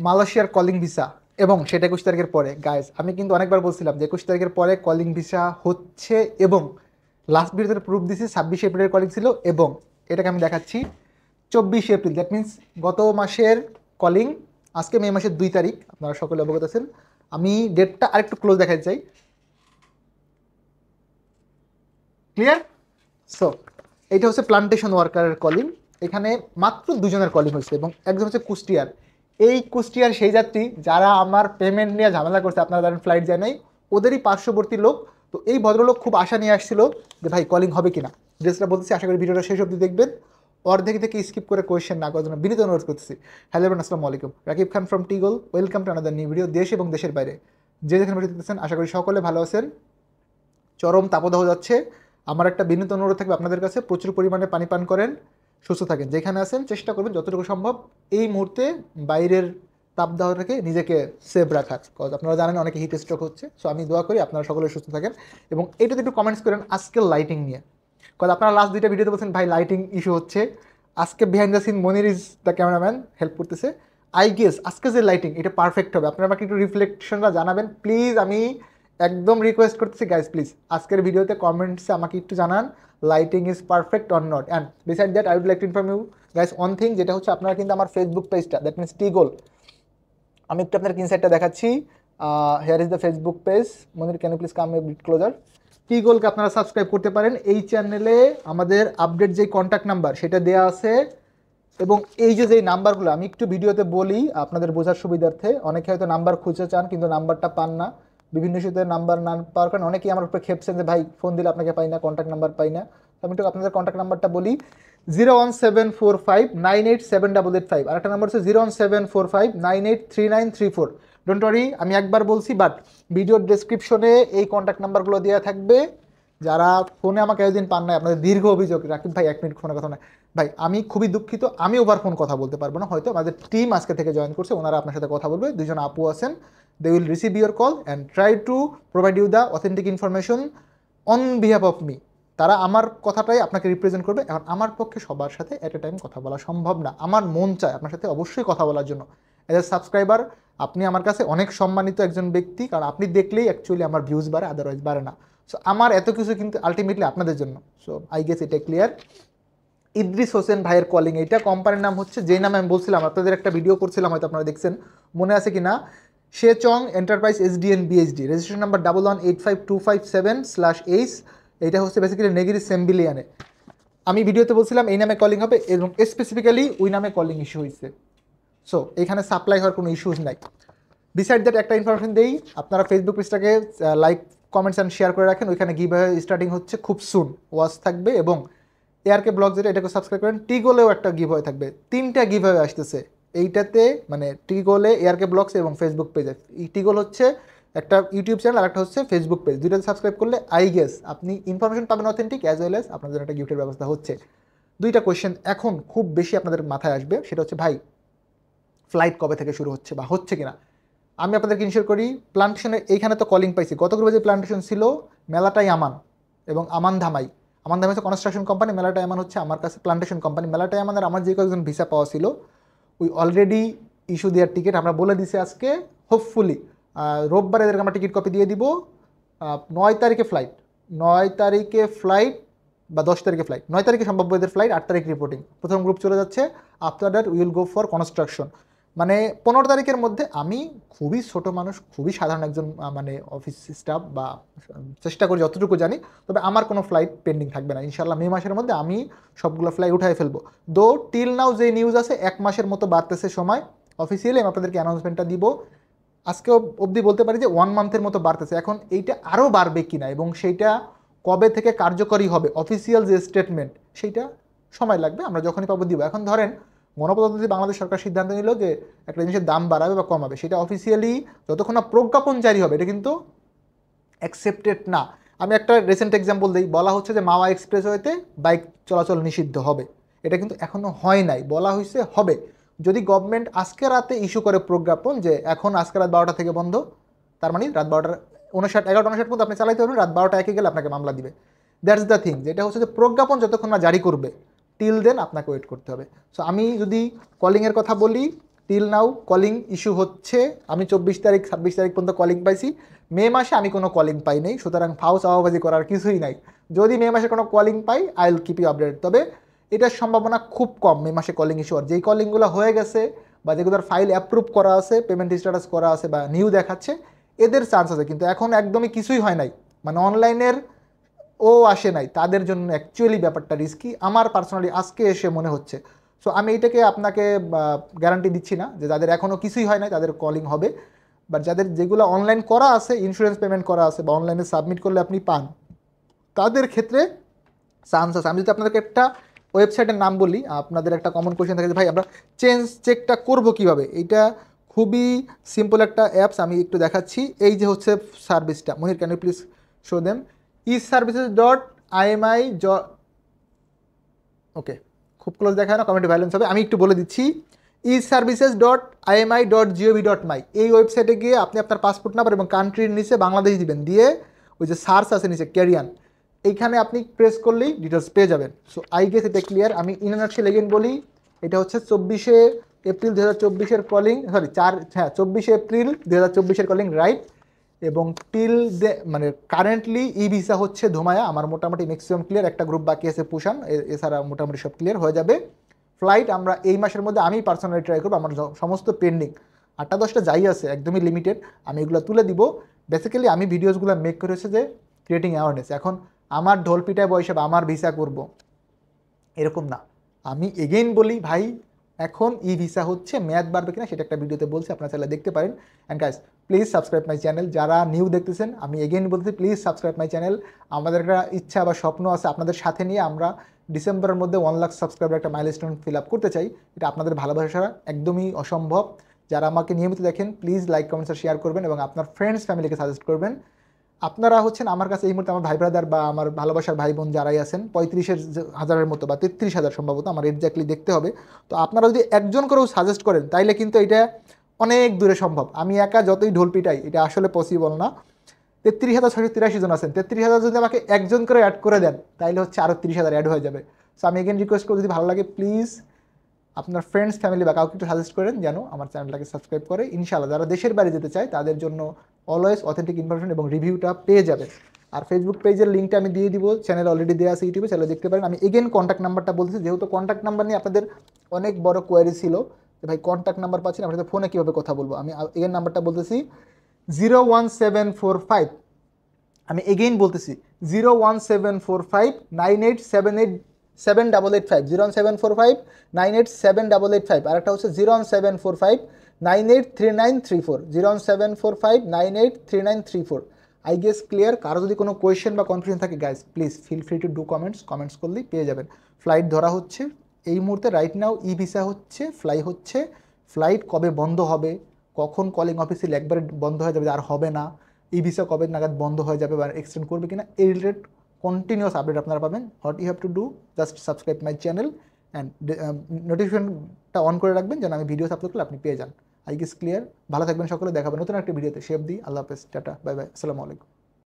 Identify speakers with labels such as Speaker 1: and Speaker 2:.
Speaker 1: মালয়েশিয়ার calling visa এবং সেটা 21 তারিখের পরে। গাইস আমি কিন্তু অনেকবার বলছিলাম যে 21 তারিখের পরে কলিং ভিসা হচ্ছে, এবং লাস্ট ভিডিওতে প্রুফ দিছি 26 এপ্রিলের কলিং ছিল, এবং এটাকে আমি দেখাচ্ছি 24 এপ্রিল, দ্যাট মিন্স গত মাসের কলিং। আজকে মে মাসের 2 তারিখ, আপনারা সকলে অবগত আছেন। আমি ডেটটা আরেকটু ক্লোজ দেখাতে চাই। ক্লিয়ার? সো এইটা হচ্ছে প্লান্টেশন ওয়ার্কারের কলিং। এখানে মাত্র দুজনের কলিং হয়েছে এবং একজন হচ্ছে কুষ্টিয়ার। এই কুষ্টিয়ার সেই যাত্রী যারা আমার পেমেন্ট নিয়ে ঝামেলা করছে, আপনারা জানেন ফ্লাইট যায় নাই, ওদেরই পার্শ্ববর্তী লোক। তো এই ভদ্রলোক খুব আশা নিয়ে আসছিল যে ভাই কলিং হবে কিনা। ড্রেসটা বলতেছি, আশা করি ভিডিওটা শেষ অবধি দেখবেন, অর্ধেক থেকে স্কিপ করে কোয়েশ্চেন না করার জন্য বিনীত অনুরোধ করতেছি। হ্যালো এভরিওয়ান, আসসালামু আলাইকুম। রাকিব খান ফ্রম টিগল, welcome to another new video. দেশ এবং দেশের বাইরে যে যেখানে বসে দেখতেছেন, আশা করি সকলে ভালো আছেন। চরম তাপদাহ যাচ্ছে। আমার একটা বিনীত অনুরোধ থাকবে আপনাদের কাছে, প্রচুর পরিমাণে পানি পান করেন, সুস্থ থাকেন। যেখানে আছেন চেষ্টা করবেন যতটুকু সম্ভব এই মুহূর্তে বাইরের তাপদাহ থেকে নিজেকে সেভ রাখার, কজ আপনারা জানেন অনেকে হিট স্ট্রোক হচ্ছে। সো আমি দোয়া করি আপনারা সকলে সুস্থ থাকেন। এবং এটাতে একটু কমেন্টস করেন আজকের লাইটিং নিয়ে, কজ আপনারা লাস্ট দুইটা ভিডিওতে বলছেন ভাই লাইটিং ইস্যু হচ্ছে। আজকে behind the scene Monir is the cameraman help করতেছে। আই গেস আজকে যে লাইটিং এটা পারফেক্ট হবে। আপনারা আমাকে একটু রিফ্লেকশনটা জানাবেন প্লিজ, আমি একদম রিকোয়েস্ট করতেছি গাইজ, প্লিজ আজকের ভিডিওতে কমেন্টসে আমাকে একটু জানান lighting is perfect or not. And beside that I would like to inform you guys one thing, যেটা হচ্ছে আপনারা কিন্তু আমার ফেসবুক পেজটা, দ্যাট মিনস টিগোল, আমি একটু আপনার ইনসাইটটা দেখাচ্ছি। Here is the Facebook page. Monir can you please come a bit closer. টিগোলকে আপনারা সাবস্ক্রাইব করতে পারেন। এই চ্যানেলে আমাদের আপডেট যেই কন্ট্যাক্ট নাম্বার সেটা দেওয়া আছে, এবং এই যে যেই নাম্বারগুলো আমি একটু ভিডিওতে বলি আপনাদের বোঝার সুবিধার্থে। অনেকে হয়তো নাম্বার খুঁজে চান কিন্তু নাম্বারটা পান না, বিভিন্ন ইস্যুতে নাম্বার না পাওয়ার কারণে অনেকেই আমার উপরে খেপছেন যে ভাই ফোন দিলে আপনাকে পাই না, কন্ট্যাক্ট নাম্বার পাই না। তো আমি একটু আপনাদের কন্ট্যাক্ট নাম্বারটা বলি, 01745987885। আর একটা নাম্বার হচ্ছে 01745983934। ডোন্ট ওয়ারি, আমি একবার বলছি, বাট ভিডিওর ডেসক্রিপশনে এই কন্ট্যাক্ট নাম্বারগুলো দেওয়া থাকবে। যারা ফোনে আমাকে একদিন পান নাই, আপনাদের দীর্ঘ অভিযোগ, রাকিব ভাই 1 মিনিট ফোনে কথা না। ভাই আমি খুবই দুঃখিত, আমি ওভার ফোন কথা বলতে পারবো না। হয়তো আমাদের টিম আজকে থেকে জয়েন করছে, ওনারা আপনার সাথে কথা বলবে। দুজন আপু আছেন, they will receive your call and try to provide you the authentic information on behalf of me. তারা আমার কথাটাই আপনাকে রিপ্রেজেন্ট করবে। এখন আমার পক্ষে সবার সাথে অ্যাট এ টাইম কথা বলা সম্ভব না। আমার মন চায় আপনার সাথে অবশ্যই কথা বলার জন্য। অ্যাজ এ সাবস্ক্রাইবার আপনি আমার কাছে অনেক সম্মানিত একজন ব্যক্তি, কারণ আপনি দেখলেই অ্যাকচুয়ালি আমার ভিউজ বাড়ে, আদারওয়াইজ বাড়ে না। সো আমার এত কিছু কিন্তু আলটিমেটলি আপনাদের জন্য। সো আই গেস এটা ক্লিয়ার। ইদ্রিস হোসেন ভাইয়ের কলিং, এইটা কোম্পানির নাম হচ্ছে যেই নামে আমি বলছিলাম, আপনাদের একটা ভিডিও করছিলাম হয়তো আপনারা দেখছেন, মনে আছে কি না, শে চং enterprise SDN BHD, registration number 11852557/H। এইটা হচ্ছে বেসিক্যালি নেগিরি সেম্বিলিয়ানে। আমি ভিডিওতে বলছিলাম এই নামে কলিং হবে, এবং স্পেসিফিক্যালি ওই নামে কলিং ইস্যু হয়েছে। সো এখানে সাপ্লাই হওয়ার কোনো ইস্যুজ নাই। বিসাইড দ্যাট একটা ইনফরমেশন দেই, আপনারা ফেসবুক পেজটাকে লাইক কমেন্টস অ্যান্ড শেয়ার করে রাখেন। ওইখানে গিভঅ্যাওয়ে স্টার্টিং হচ্ছে খুব সুন, ওয়াচ থাকবে, এবং এআরকে ব্লগ যেটা এটাকে সাবস্ক্রাইব করেন। টিগোলেও একটা গিভঅ্যাওয়ে থাকবে, 3টা গিভঅ্যাওয়ে আসতেছে এইটাতে, মানে টিগোলে, এআরকে ব্লগস এবং ফেসবুক পেজে। টিগোল হচ্ছে একটা ইউটিউব চ্যানেল, আর একটা হচ্ছে ফেসবুক পেজ। দুইটাতে সাবস্ক্রাইব করলে আই গেস আপনি ইনফরমেশন পাবেন অথেন্টিক, অ্যাজ ওয়েল এজ আপনাদের একটা গিফটের ব্যবস্থা হচ্ছে। দুইটা কোয়েশ্চেন এখন খুব বেশি আপনাদের মাথায় আসবে, সেটা হচ্ছে ভাই ফ্লাইট কবে থেকে শুরু হচ্ছে বা হচ্ছে কিনা। আমি আপনাদেরকে ইনশিওর করি, প্লান্টেশনের এইখানে তো কলিং পাইছি। গত গ্রুপে যে প্লান্টেশন ছিল, মেলাটাই আমান এবং আমান ধামাই। আমান ধামাই হচ্ছে কনস্ট্রাকশন কোম্পানি, মেলাটাই আমান হচ্ছে আমার কাছে প্লান্টেশন কোম্পানি। মেলাটাই আমাদের আমার যে কয়েকজন ভিসা পাওয়া ছিল, উই অলরেডি ইস্যু দেওয়ার টিকিট আমরা বলে দিছি আজকে। হোপফুলি রোববার এদেরকে আমরা টিকিট কপি দিয়ে দিব। 9 তারিখে ফ্লাইট, 9 তারিখে ফ্লাইট বা 10 তারিখে ফ্লাইট। 9 তারিখে সম্ভাব্য এদের ফ্লাইট, 8 তারিখ রিপোর্টিং। প্রথম গ্রুপ চলে যাচ্ছে। After that will go for construction. মানে 15 তারিখের মধ্যে, আমি খুবই ছোট মানুষ, খুবই সাধারণ একজন মানে অফিস স্টাফ, বা চেষ্টা করি যতটুকু জানি, তবে আমার কোনো ফ্লাইট পেন্ডিং থাকবে না ইনশাল্লাহ। মে মাসের মধ্যে আমি সবগুলো ফ্লাইট উঠাই ফেলবো। দো টিল নাও যে নিউজ আছে 1 মাসের মতো বাড়তেছে সময়। অফিসিয়ালি আমি আপনাদেরকে অ্যানাউন্সমেন্টটা দিব। আজকে অবধি বলতে পারি যে 1 মান্থের মতো বাড়তেছে। এখন এইটা আরও বাড়বে কিনা এবং সেইটা কবে থেকে কার্যকরী হবে, অফিসিয়াল যে স্টেটমেন্ট, সেইটা সময় লাগবে, আমরা যখনই পাবো দিব। এখন ধরেন গণপ্রজাতন্ত্রী বাংলাদেশ সরকার সিদ্ধান্ত নিল যে একটা জিনিসের দাম বাড়াবে বা কমাবে, সেটা অফিসিয়ালি যতক্ষণ না প্রজ্ঞাপন জারি হবে, এটা কিন্তু অ্যাকসেপ্টেড না। আমি একটা রিসেন্ট এক্সাম্পল দিই, বলা হচ্ছে যে মাওয়া এক্সপ্রেসওয়েতে বাইক চলাচল নিষিদ্ধ হবে। এটা কিন্তু এখনও হয় নাই, বলা হয়েছে হবে। যদি গভর্নমেন্ট আজকে রাতে ইস্যু করে প্রজ্ঞাপন যে এখন আজকে রাত 12টা থেকে বন্ধ, তার মানে রাত 12টা 11:59 পর্যন্ত আপনি চালাইতে পারবেন, রাত 12টা একে গেলে আপনাকে মামলা দিবে। দ্যাটস দ্য থিং, যেটা হচ্ছে যে প্রজ্ঞাপন যতক্ষণ না জারি করবে, টিল দেন আপনাকে ওয়েট করতে হবে। সো আমি যদি কলিংয়ের কথা বলি, টিল নাও কলিং ইস্যু হচ্ছে। আমি 24 তারিখ 26 তারিখ পর্যন্ত কলিং পাইছি, মে মাসে আমি কোনো কলিং পাই নাই, সুতরাং ফাউ চাওয়াবাজি করার কিছুই নাই। যদি মে মাসে কোনো কলিং পাই I will keep you update, তবে এটার সম্ভাবনা খুব কম মে মাসে কলিং ইস্যু হওয়ার। যেই কলিংগুলো হয়ে গেছে বা যেগুলোর ফাইল অ্যাপ্রুভ করা আছে, পেমেন্ট স্ট্যাটাস করা আছে বা নিউ দেখাচ্ছে, এদের চান্স আছে। কিন্তু এখন একদমই কিছুই হয় নাই, মানে অনলাইনের ও আসে নাই, তাদের জন্য অ্যাকচুয়ালি ব্যাপারটা রিস্কি আমার পার্সোনালি আজকে এসে মনে হচ্ছে। সো আমি এটাকে আপনাকে গ্যারান্টি দিচ্ছি না যে যাদের এখনও কিছুই হয় নাই তাদের কলিং হবে, বাট যাদের যেগুলো অনলাইন করা আছে, ইন্স্যুরেন্স পেমেন্ট করা আছে বা অনলাইনে সাবমিট করলে আপনি পান, তাদের ক্ষেত্রে চান্স আছে। আমি যদি আপনাদেরকে একটা ওয়েবসাইটের নাম বলি, আপনাদের একটা কমন কোয়েশ্চেন থাকে যে ভাই আমরা চেঞ্জ চেকটা করবো কীভাবে। এইটা খুবই সিম্পল একটা অ্যাপস, আমি একটু দেখাচ্ছি। এই যে হচ্ছে সার্ভিসটা, মহির can you please show them, e-services.imi. Okay, খুব ক্লোজ দেখায় না, কমেন্টে ভাইলেন্স হবে, আমি একটু বলে দিচ্ছি। e-services.imi.gov.my এই ওয়েবসাইটে গিয়ে আপনি আপনার পাসপোর্ট নাম্বার এবং কান্ট্রির নিচে বাংলাদেশ দিবেন, দিয়ে ওই যে সার্চ আছে নিচে ক্যারিয়ান, এইখানে আপনি প্রেস করলেই ডিটেলস পেয়ে যাবেন। সো আই গেস এটা ক্লিয়ার। আমি ইনার্শিয়াল এগেন বলি, এটা হচ্ছে 24শে এপ্রিল 2024-এর কলিং, সরি 24শে এপ্রিল 2024-এর কলিং, রাইট। এবং টিল মানে কারেন্টলি ই ভিসা হচ্ছে ধুমায়া, আমার মোটামুটি ম্যাক্সিমাম ক্লিয়ার, একটা গ্রুপ বাকি আছে পুশান, এছাড়া মোটামুটি সব ক্লিয়ার হয়ে যাবে। ফ্লাইট আমরা এই মাসের মধ্যে আমি পার্সোনালি ট্রাই করবো, আমার সমস্ত পেন্ডিং 8-10টা যাই আছে একদমই লিমিটেড, আমি এগুলো তুলে দিব। বেসিক্যালি আমি ভিডিওসগুলো মেক করেছে যে ক্রিয়েটিং অ্যাওয়ারনেস। এখন আমার ঢোল পিটায় বয়সে আমার ভিসা করব এরকম না, আমি এগেইন বলি ভাই এখন ই ভিসা হচ্ছে, মেয়াদ বাড়বে কিনা সেটা একটা ভিডিওতে বলছি, আপনারা চাইলে দেখতে পারেন। And guys please subscribe my channel, যারা নিউ দেখতেছেন আমি এগেইন বলছি প্লিজ সাবস্ক্রাইব মাই চ্যানেল। আমাদের একটা ইচ্ছা বা স্বপ্ন আছে আপনাদের সাথে নিয়ে, আমরা ডিসেম্বরের মধ্যে 1 লাখ সাবস্ক্রাইবার একটা মাইলস্টোন ফিল আপ করতে চাই। এটা আপনাদের ভালোবাসা ছাড়া একদমই অসম্ভব। যারা আমাকে নিয়মিত দেখেন প্লিজ লাইক কমেন্টস আর শেয়ার করবেন এবং আপনার ফ্রেন্ডস ফ্যামিলিকে সাজেস্ট করবেন। আপনারা হচ্ছেন আমার কাছে এই মুহূর্তে আমার ভাই ব্রাদার বা আমার ভালোবাসার ভাই বোন যারাই আছেন, 35,000 মতো বা 33,000 সম্ভবত, আমার এক্স্যাক্টলি দেখতে হবে। তো আপনারা যদি একজন করেও সাজেস্ট করেন তাইলে কিন্তু এটা অনেক দূরে সম্ভব। আমি একা যতই ঢোল পিটাই এটা আসলে পসিবল না। 33,683 জন আছেন, 33,000 যদি আমাকে একজন করে অ্যাড করে দেন তাইলে হচ্ছে আরও 30,000 অ্যাড হয়ে যাবে। সো আমি এগেন রিকোয়েস্ট করি যদি ভালো লাগে প্লিজ আপনার ফ্রেন্ডস ফ্যামিলি বা কাউকে একটু সাজেস্ট করেন যেন আমার চ্যানেলটাকে সাবস্ক্রাইব করে। ইনশাআল্লাহ যারা দেশের বাইরে যেতে চায় তাদের জন্য অলওয়েজ অথেন্টিক ইনফরমেশন এবং রিভিউটা পেয়ে যাবে। আর ফেসবুক পেজের লিঙ্কটা আমি দিয়ে দিব, চ্যানেল অলরেডি দেওয়া আছে ইউটিউবে, চ্যানেলে দেখতে পারেন। আমি এগেন কন্ট্যাক্ট নাম্বারটা বলতেছি, যেহেতু কন্ট্যাক্ট নাম্বার নিয়ে আপনাদের অনেক বড় কোয়ারি ছিল যে ভাই কন্ট্যাক্ট নাম্বার পাচ্ছি না, আপনাদের ফোনে কীভাবে কথা বলবো। আমি এগেন নাম্বারটা বলতেছি 01745, আমি এগেইন বলতেছি 01745987885, 01745987885, আর একটা হচ্ছে 01745983934, 01745983934। I guess clear. কারো যদি কোনো কোয়েশ্চেন বা কনফিউশন থাকে guys please feel free to do comments করলেই পেয়ে যাবেন। ফ্লাইট ধরা হচ্ছে এই মুহূর্তে, রাইট নাও ই ভিসা হচ্ছে, ফ্লাই হচ্ছে। ফ্লাইট কবে বন্ধ হবে, কখন কলিং অফিসিয়াল একবারে বন্ধ হয়ে যাবে আর হবে না, ই ভিসা কবে নাগাদ বন্ধ হয়ে যাবে বা এক্সটেন্ড করবে কিনা, এই রিলেটেড কন্টিনিউয়াস আপডেট আপনারা পাবেন। What you have to do, just subscribe my channel and নোটিফিকেশনটা অন করে রাখবেন যেন আমি ভিডিওস আপলোড করলে আপনি পেয়ে যান। I guess clear. ভালো থাকবেন সকলে, দেখাবেন নতুন একটা ভিডিওতে। সে অবধি আল্লাহ হাফেজ, টাটা, বাই বাই, আসসালামু আলাইকুম।